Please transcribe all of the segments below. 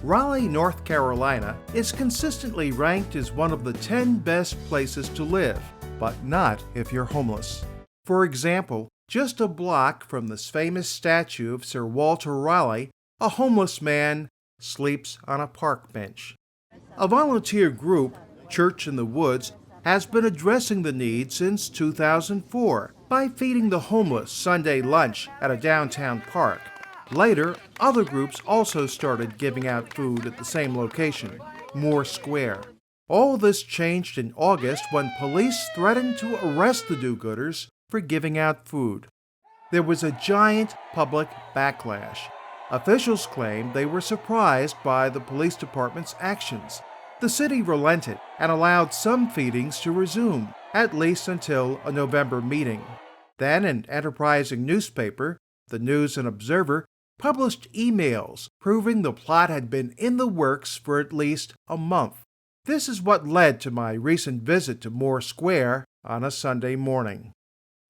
Raleigh, North Carolina is consistently ranked as one of the 10 best places to live, but not if you're homeless. For example, just a block from this famous statue of Sir Walter Raleigh, a homeless man sleeps on a park bench. A volunteer group, Church in the Woods, has been addressing the need since 2004 by feeding the homeless Sunday lunch at a downtown park. Later, other groups also started giving out food at the same location, Moore Square. All this changed in August when police threatened to arrest the do-gooders for giving out food. There was a giant public backlash. Officials claimed they were surprised by the police department's actions. The city relented and allowed some feedings to resume, at least until a November meeting. Then an enterprising newspaper, the News and Observer, published emails proving the plot had been in the works for at least a month. This is what led to my recent visit to Moore Square on a Sunday morning.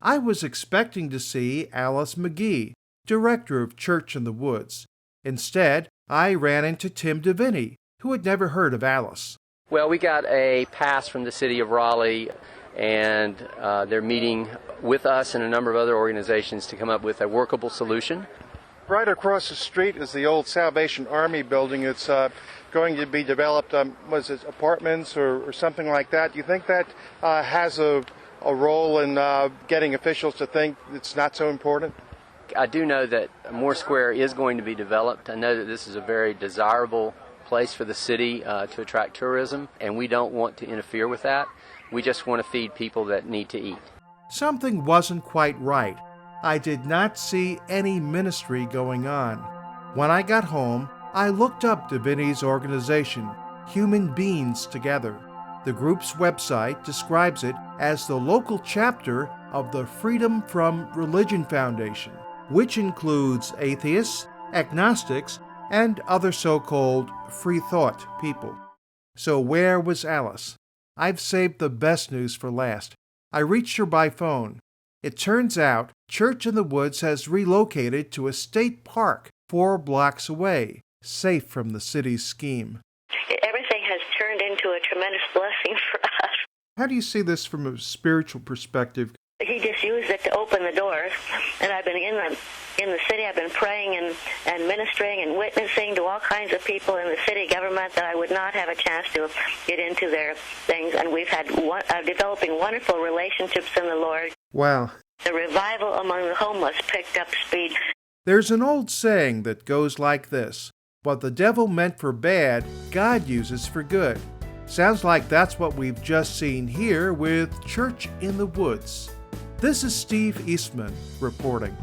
I was expecting to see Alice McGee, director of Church in the Woods. Instead, I ran into Tim DeVinny, who had never heard of Alice. Well, we got a pass from the city of Raleigh, and they're meeting with us and a number of other organizations to come up with a workable solution. Right across the street is the old Salvation Army building. It's going to be developed, was it apartments or something like that? Do you think that has a role in getting officials to think it's not so important? I do know that Moore Square is going to be developed. I know that this is a very desirable place for the city to attract tourism, and we don't want to interfere with that. We just want to feed people that need to eat. Something wasn't quite right. I did not see any ministry going on. When I got home, I looked up DeVinny's organization, Human Beings Together. The group's website describes it as the local chapter of the Freedom from Religion Foundation, which includes atheists, agnostics, and other so-called free thought people. So where was Alice? I've saved the best news for last. I reached her by phone. It turns out Church in the Woods has relocated to a state park 4 blocks away, safe from the city's scheme. Everything has turned into a tremendous blessing for us. How do you see this from a spiritual perspective? He just used it to open the doors, and I've been in the city. I've been praying and ministering and witnessing to all kinds of people in the city government that I would not have a chance to get into their things, and we've had developing wonderful relationships in the Lord. Wow. The revival among the homeless picked up speed. There's an old saying that goes like this: what the devil meant for bad, God uses for good. Sounds like that's what we've just seen here with Church in the Woods. This is Steve Eastman reporting.